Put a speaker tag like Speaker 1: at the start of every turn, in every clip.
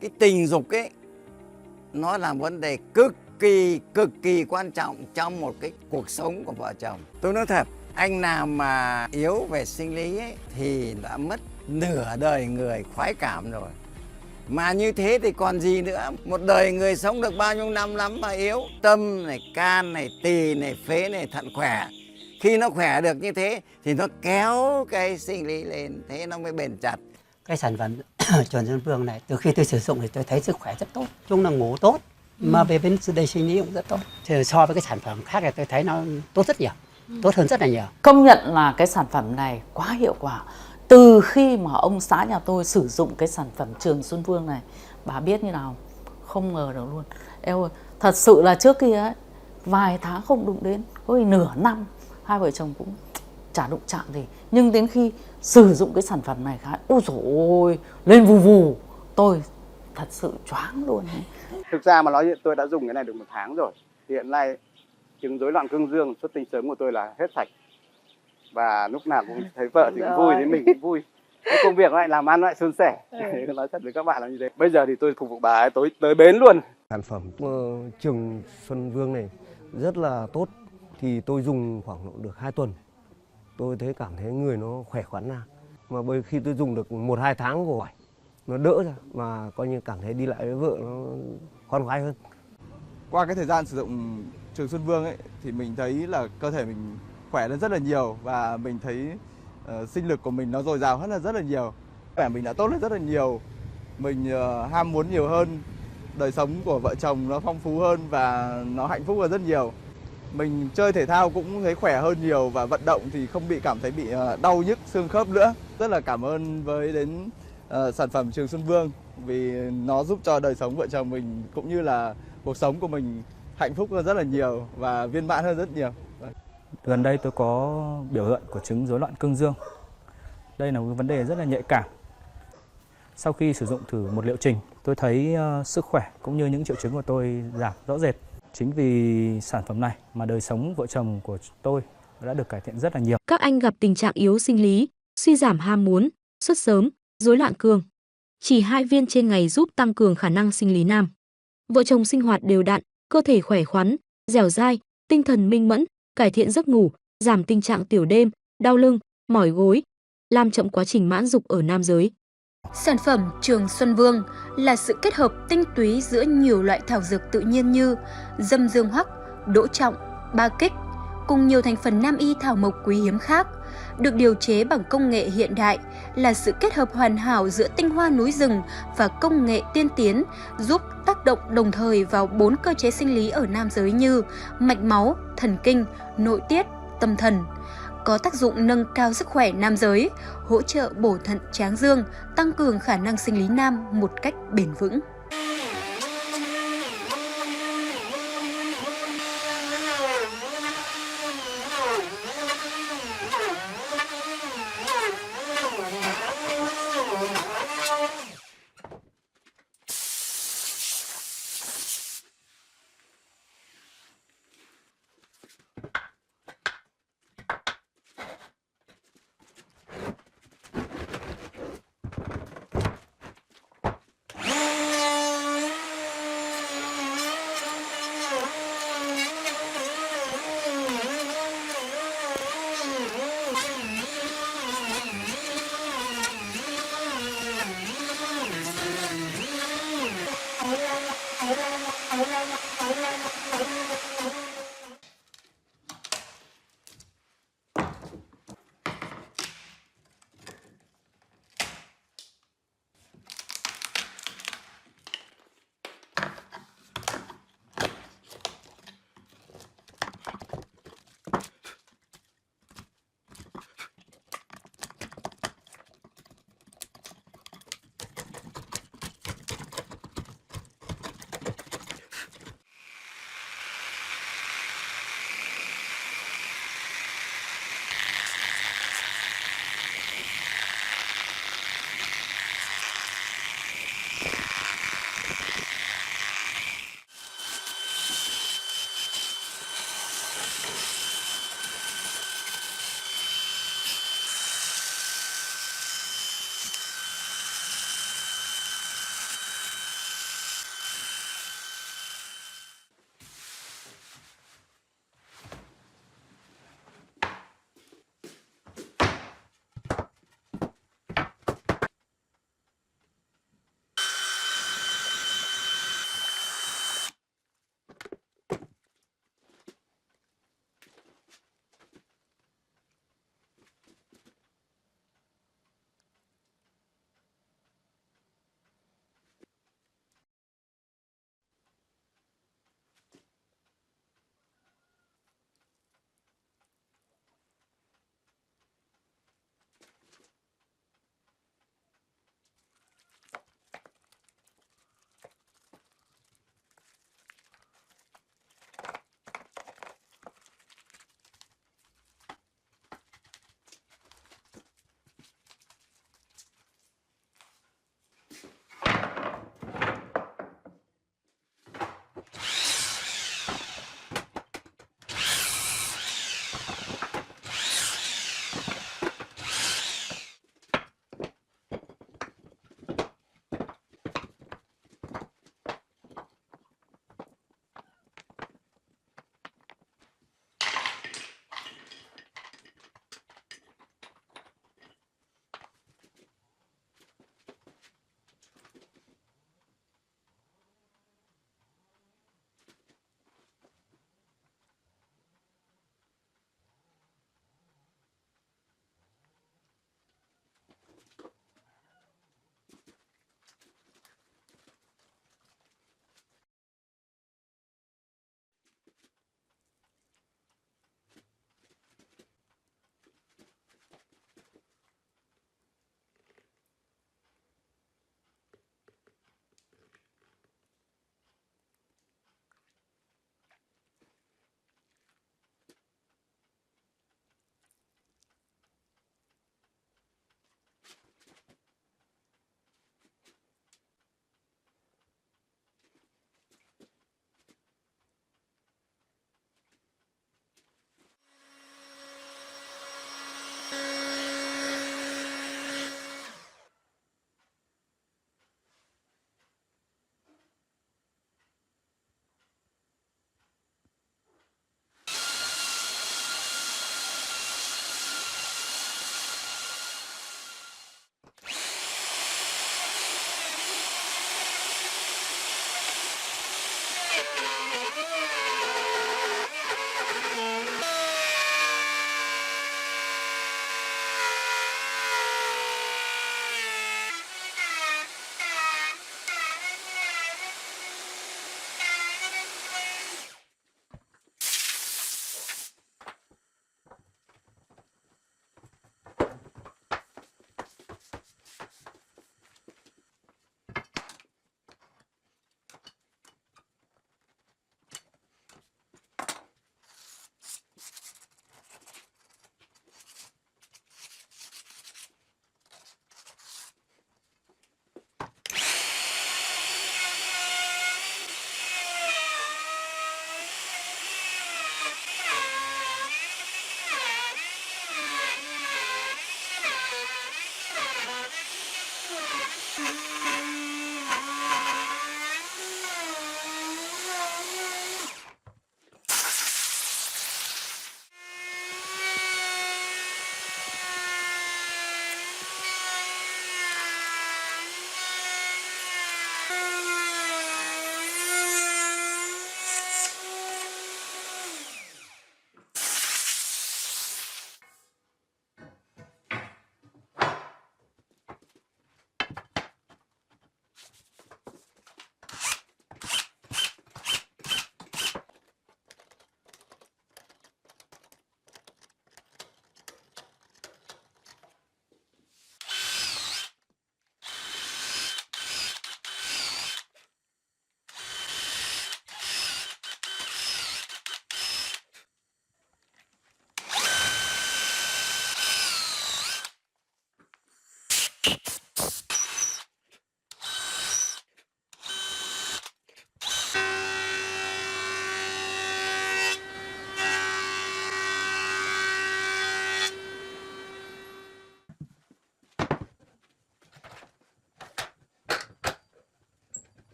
Speaker 1: cái tình dục ấy nó là vấn đề cực kỳ quan trọng trong một cái cuộc sống của vợ chồng. Tôi nói thật, anh nào mà yếu về sinh lý ấy, thì đã mất nửa đời người khoái cảm rồi. Mà như thế thì còn gì nữa. Một đời người sống được bao nhiêu năm lắm mà yếu. Tâm này, can này, tỳ này, phế này, thận khỏe. Khi nó khỏe được như thế thì nó kéo cái sinh lý lên, thế nó mới bền chặt.
Speaker 2: Cái sản phẩm chuẩn Xuân Vương này, từ khi tôi sử dụng thì tôi thấy sức khỏe rất tốt. Chung là ngủ tốt, mà về bên đây sinh lý cũng rất tốt. Thì so với cái sản phẩm khác thì tôi thấy nó tốt rất nhiều, tốt hơn rất là nhiều.
Speaker 3: Công nhận là cái sản phẩm này quá hiệu quả. Từ khi mà ông xã nhà tôi sử dụng cái sản phẩm Trường Xuân Vương này, bà biết như nào, không ngờ được luôn. Eo ơi, thật sự là trước kia ấy, vài tháng không đụng đến, có khi nửa năm hai vợ chồng cũng chả đụng chạm gì. Nhưng đến khi sử dụng cái sản phẩm này cái ôi dồi ôi, lên vù vù, tôi thật sự choáng luôn ấy.
Speaker 4: Thực ra mà nói tôi đã dùng cái này được 1 tháng rồi. Hiện nay chứng rối loạn cương dương, xuất tinh sớm của tôi là hết sạch. Và lúc nào cũng thấy vợ thì cũng vui, thấy mình cũng vui. Cái công việc lại làm ăn lại suôn sẻ. Nói thật với các bạn là như thế. Bây giờ thì tôi phục vụ bà ấy tới bến luôn.
Speaker 5: Sản phẩm Trường Xuân Vương này rất là tốt. Thì tôi dùng khoảng được 2 tuần. Tôi thấy cảm thấy người nó khỏe khoắn ra. Mà khi tôi dùng được 1-2 tháng rồi, nó đỡ ra. Mà coi như cảm thấy đi lại với vợ nó khoan khoái hơn.
Speaker 6: Qua cái thời gian sử dụng Trường Xuân Vương ấy, thì mình thấy là cơ thể mình khỏe lên rất là nhiều. Và mình thấy sinh lực của mình nó dồi dào hơn rất là nhiều. Khỏe mình đã tốt lên rất là nhiều. Mình ham muốn nhiều hơn. Đời sống của vợ chồng nó phong phú hơn và nó hạnh phúc hơn rất nhiều. Mình chơi thể thao cũng thấy khỏe hơn nhiều và vận động thì không cảm thấy bị đau nhức xương khớp nữa. Rất là cảm ơn đến sản phẩm Trường Xuân Vương vì nó giúp cho đời sống vợ chồng mình cũng như là cuộc sống của mình hạnh phúc hơn rất là nhiều và viên mãn hơn rất nhiều.
Speaker 7: Gần đây tôi có biểu hiện của chứng rối loạn cương dương. Đây là một vấn đề rất là nhạy cảm. Sau khi sử dụng thử một liệu trình, tôi thấy sức khỏe cũng như những triệu chứng của tôi giảm rõ rệt. Chính vì sản phẩm này mà đời sống vợ chồng của tôi đã được cải thiện rất là nhiều.
Speaker 8: Các anh gặp tình trạng yếu sinh lý, suy giảm ham muốn, xuất sớm, rối loạn cương. Chỉ 2 viên trên ngày giúp tăng cường khả năng sinh lý nam. Vợ chồng sinh hoạt đều đặn, cơ thể khỏe khoắn, dẻo dai, tinh thần minh mẫn, cải thiện giấc ngủ, giảm tình trạng tiểu đêm, đau lưng, mỏi gối, làm chậm quá trình mãn dục ở nam giới.
Speaker 9: Sản phẩm Trường Xuân Vương là sự kết hợp tinh túy giữa nhiều loại thảo dược tự nhiên như dâm dương hoắc, đỗ trọng, ba kích, cùng nhiều thành phần nam y thảo mộc quý hiếm khác, được điều chế bằng công nghệ hiện đại, là sự kết hợp hoàn hảo giữa tinh hoa núi rừng và công nghệ tiên tiến, giúp tác động đồng thời vào 4 cơ chế sinh lý ở nam giới như mạch máu, thần kinh, nội tiết, tâm thần. Có tác dụng nâng cao sức khỏe nam giới, hỗ trợ bổ thận tráng dương, tăng cường khả năng sinh lý nam một cách bền vững.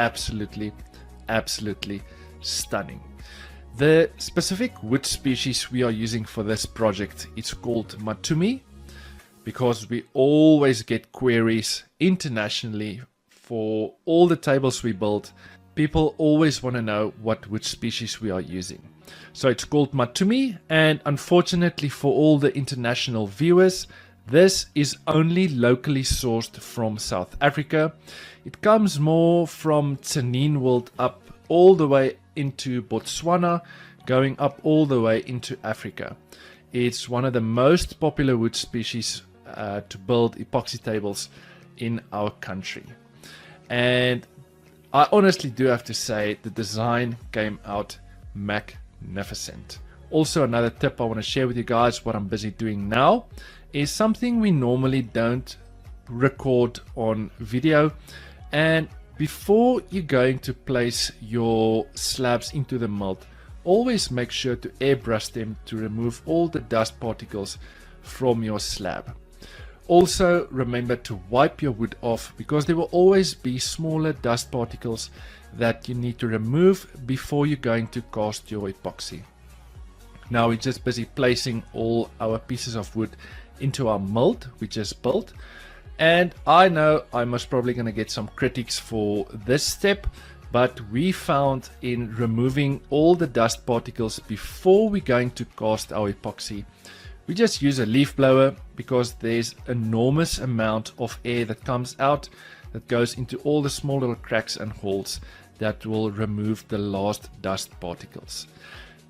Speaker 10: absolutely stunning. The specific wood species we are using for this project is called Matumi, because we always get queries internationally for all the tables we build. People always want to know what wood species we are using. So it's called Matumi, and unfortunately for all the international viewers, this is only locally sourced from South Africa. It comes more from Tsenin World up all the way into Botswana, going up all the way into Africa. It's one of the most popular wood species to build epoxy tables in our country. And I honestly do have to say the design came out magnificent. Also, another tip I want to share with you guys, what I'm busy doing now, is something we normally don't record on video. And before you're going to place your slabs into the mold, always make sure to airbrush them to remove all the dust particles from your slab. Also remember to wipe your wood off, because there will always be smaller dust particles that you need to remove before you're going to cast your epoxy. Now we're just busy placing all our pieces of wood into our mold we just built. And I know I'm most probably going to get some critics for this step, but we found in removing all the dust particles before we're going to cast our epoxy, we just use a leaf blower, because there's enormous amount of air that comes out that goes into all the small little cracks and holes that will remove the last dust particles.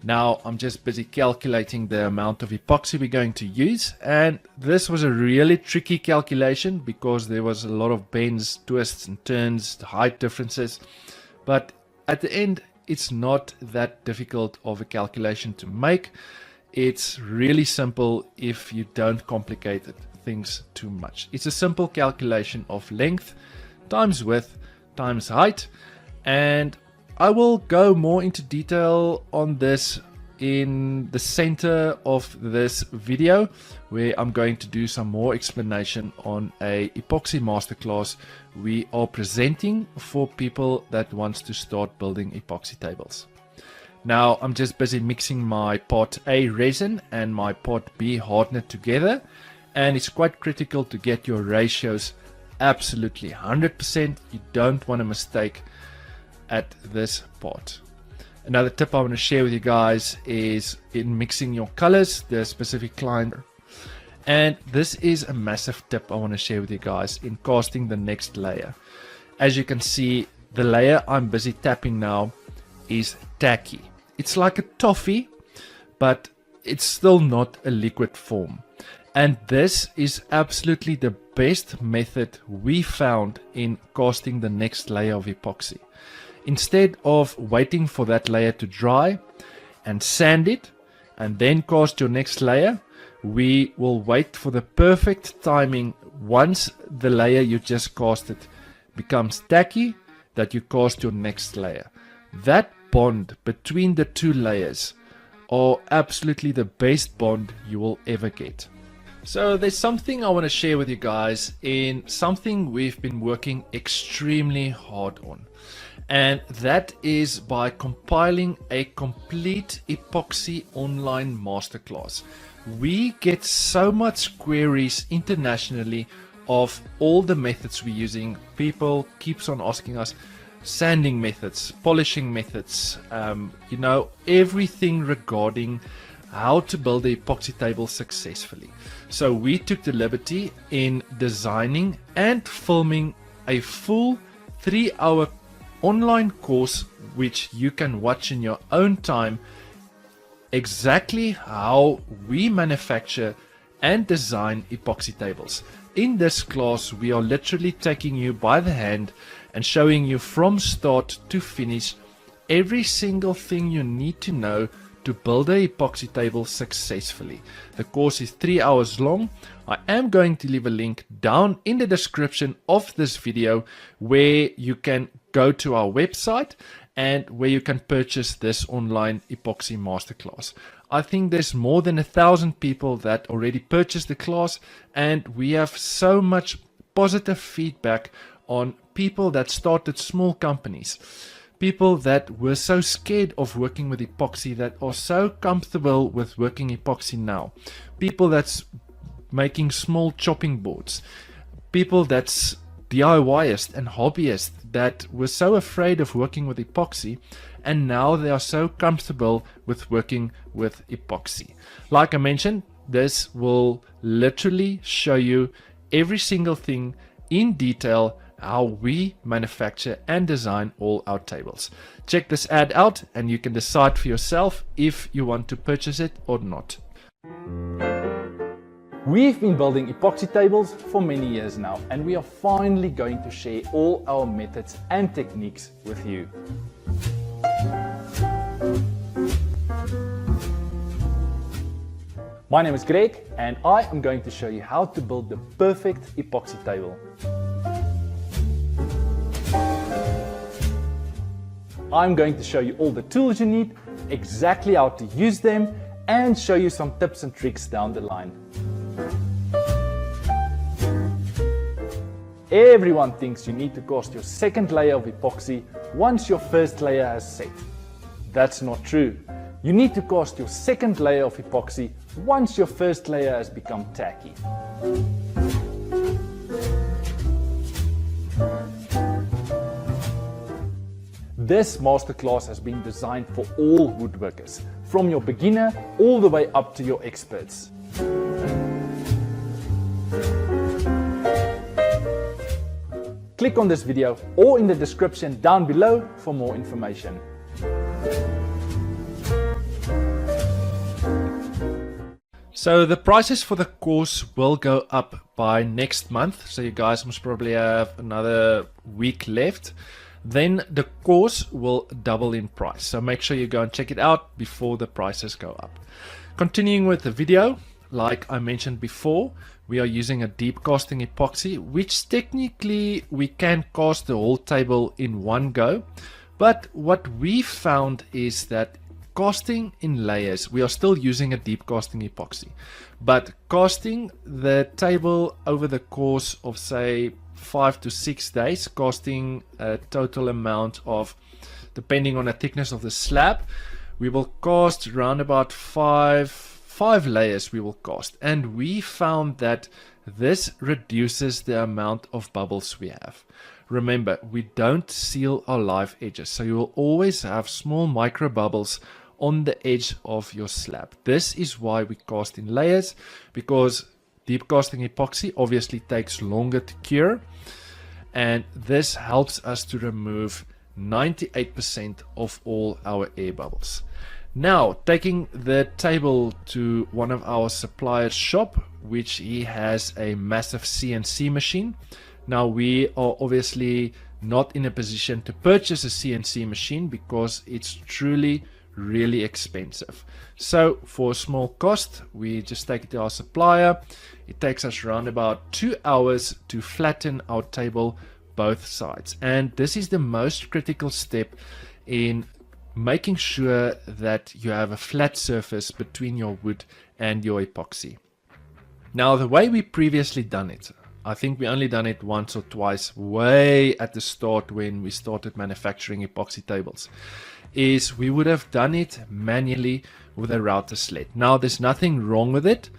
Speaker 10: Now I'm just busy calculating the amount of epoxy we're going to use, and this was a really tricky calculation because there was a lot of bends, twists and turns, height differences, but at the end it's not that difficult of a calculation to make. It's really simple if you don't complicate things too much. It's a simple calculation of length times width times height, and I will go more into detail on this in the center of this video, where I'm going to do some more explanation on a epoxy masterclass we are presenting for people that wants to start building epoxy tables. Now I'm just busy mixing my part A resin and my part B hardener together, and it's quite critical to get your ratios absolutely 100%. You don't want a mistake at this part. Another tip I want to share with you guys is in mixing your colors, the specific client. And this is a massive tip I want to share with you guys in casting the next layer. As you can see, the layer I'm busy tapping now is tacky. It's like a toffee, but it's still not a liquid form. And this is absolutely the best method we found in casting the next layer of epoxy. Instead of waiting for that layer to dry and sand it and then cast your next layer, we will wait for the perfect timing once the layer you just casted becomes tacky, that you cast your next layer. That bond between the two layers are absolutely the best bond you will ever get. So there's something I want to share with you guys in something we've been working extremely hard on. And that is by compiling a complete epoxy online masterclass. We get so much queries internationally of all the methods we're using. People keeps on asking us sanding methods, polishing methods, everything regarding how to build an epoxy table successfully. So we took the liberty in designing and filming a full 3-hour online course which you can watch in your own time, exactly how we manufacture and design epoxy tables. In this class we are literally taking you by the hand and showing you from start to finish every single thing you need to know to build an epoxy table successfully. The course is 3 hours long. I am going to leave a link down in the description of this video where you can go to our website and where you can purchase this online epoxy masterclass. I think there's more than 1,000 people that already purchased the class, and we have so much positive feedback on people that started small companies, people that were so scared of working with epoxy that are so comfortable with working epoxy now, people that's making small chopping boards, people that's DIYists and hobbyists that were so afraid of working with epoxy, and now they are so comfortable with working with epoxy. Like I mentioned, this will literally show you every single thing in detail, how we manufacture and design all our tables. Check this ad out and you can decide for yourself if you want to purchase it or not.
Speaker 11: We've been building epoxy tables for many years now, and we are finally going to share all our methods and techniques with you. My name is Greg, and I am going to show you how to build the perfect epoxy table. I'm going to show you all the tools you need, exactly how to use them, and show you some tips and tricks down the line. Everyone thinks you need to cast your second layer of epoxy once your first layer has set. That's not true. You need to cast your second layer of epoxy once your first layer has become tacky. This masterclass has been designed for all woodworkers, from your beginner all the way up to your experts. Click on this video or in the description down below for more information.
Speaker 10: So the prices for the course will go up by next month. So you guys must probably have another week left. Then the course will double in price. So make sure you go and check it out before the prices go up. Continuing with the video, like I mentioned before, we are using a deep casting epoxy, which technically we can cast the whole table in one go. But what we found is that casting in layers, we are still using a deep casting epoxy, but casting the table over the course of say 5 to 6 days, casting a total amount of, depending on the thickness of the slab, we will cast around about five layers we will cast, and we found that this reduces the amount of bubbles we have. Remember, we don't seal our live edges, so you will always have small micro bubbles on the edge of your slab. This is why we cast in layers, because deep casting epoxy obviously takes longer to cure, and this helps us to remove 98% of all our air bubbles. Now, taking the table to one of our suppliers' shop, which he has a massive CNC machine. Now, we are obviously not in a position to purchase a CNC machine because it's truly really expensive. So for a small cost, we just take it to our supplier. It takes us around about 2 hours to flatten our table both sides. And this is the most critical step in making sure that you have a flat surface between your wood and your epoxy. Now, the way we previously done it, I think we only done it once or twice way at the start when we started manufacturing epoxy tables, is we would have done it manually with a router sled. Now, there's nothing wrong with it,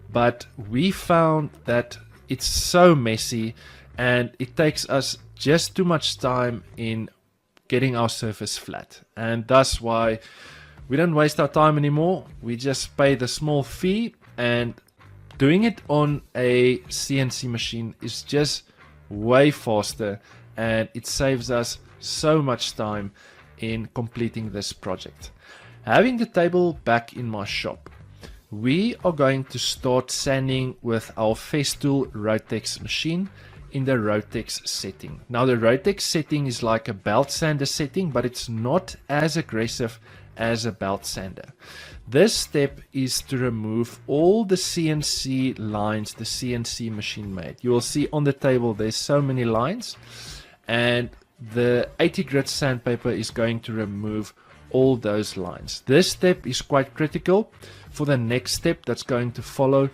Speaker 10: but we found that it's so messy and it takes us just too much time in getting our surface flat, and that's why we don't waste our time anymore. We just pay the small fee, and doing it on a CNC machine is just way faster, and it saves us so much time in completing this project. Having the table back in my shop, we are going to start sanding with our Festool Rotex machine in the Rotex setting. Now, the Rotex setting is like a belt sander setting, but it's not as aggressive as a belt sander. This step is to remove all the CNC lines the CNC machine made. You will see on the table there's so many lines, and the 80 grit sandpaper is going to remove all those lines. This step is quite critical for the next step that's going to follow.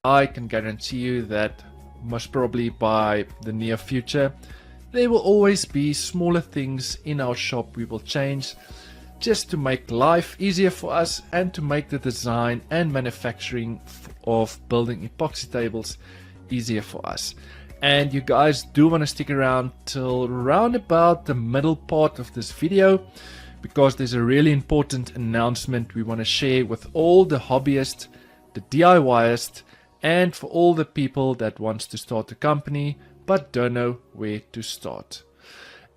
Speaker 10: I can guarantee you that most probably by the near future, there will always be smaller things in our shop we will change just to make life easier for us and to make the design and manufacturing of building epoxy tables easier for us. And you guys do want to stick around till around about the middle part of this video, because there's a really important announcement we want to share with all the hobbyists, the DIYists, and for all the people that wants to start a company but don't know where to start.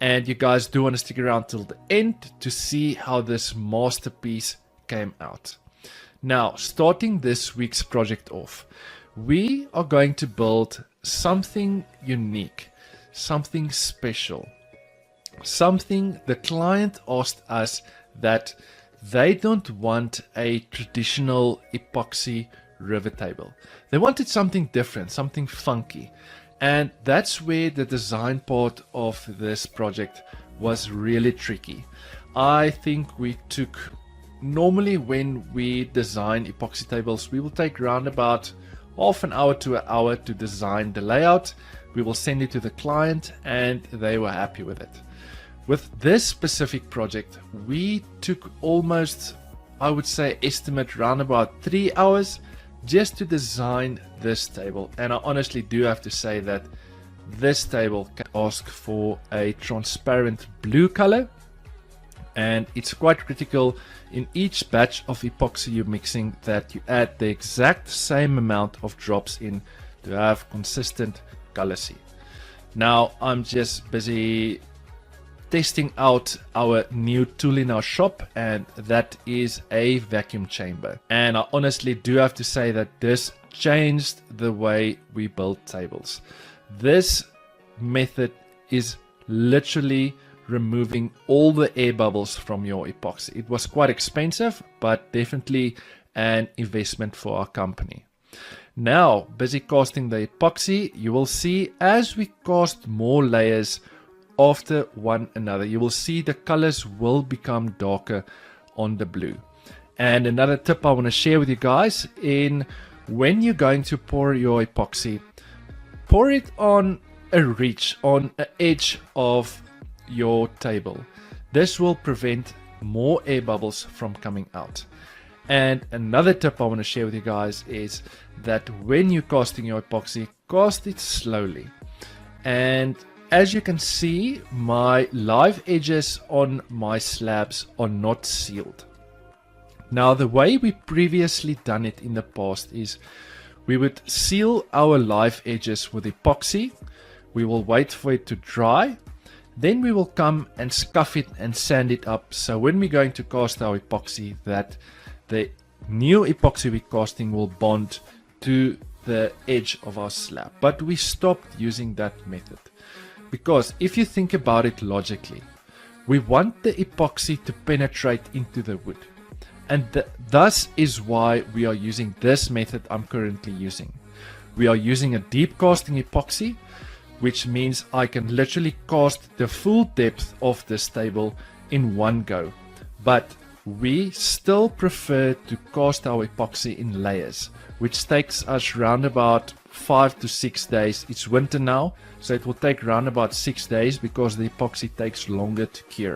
Speaker 10: And you guys do want to stick around till the end to see how this masterpiece came out. Now, starting this week's project off, we are going to build something unique, something special, something the client asked us that they don't want a traditional epoxy river table. They wanted something different, something funky. And that's where the design part of this project was really tricky. I think we took, normally when we design epoxy tables, we will take around about half an hour to an hour to design the layout. We will send it to the client and they were happy with it. With this specific project, we took almost, I would say, estimate around about 3 hours just to design this table. And I honestly do have to say that this table can ask for a transparent blue color, and it's quite critical in each batch of epoxy you're mixing that you add the exact same amount of drops in to have consistent color C. Now I'm just busy testing out our new tool in our shop, and that is a vacuum chamber. And I honestly do have to say that this changed the way we build tables. This method is literally removing all the air bubbles from your epoxy. It was quite expensive, but definitely an investment for our company. Now, busy casting the epoxy, you will see as we cast more layers after one another, you will see the colors will become darker on the blue. And another tip I want to share with you guys, in when you're going to pour your epoxy, pour it on a ridge, on an edge of your table. This will prevent more air bubbles from coming out. And another tip I want to share with you guys is that when you're casting your epoxy, cast it slowly. And as you can see, my live edges on my slabs are not sealed. Now, the way we previously done it in the past is we would seal our live edges with epoxy. We will wait for it to dry. Then we will come and scuff it and sand it up. So when we're going to cast our epoxy, that the new epoxy we're casting will bond to the edge of our slab. But we stopped using that method. Because if you think about it logically, we want the epoxy to penetrate into the wood. And thus is why we are using this method I'm currently using. We are using a deep casting epoxy, which means I can literally cast the full depth of this table in one go. But we still prefer to cast our epoxy in layers, which takes us round about 5 to 6 days. It's winter now, so it will take around about 6 days because the epoxy takes longer to cure.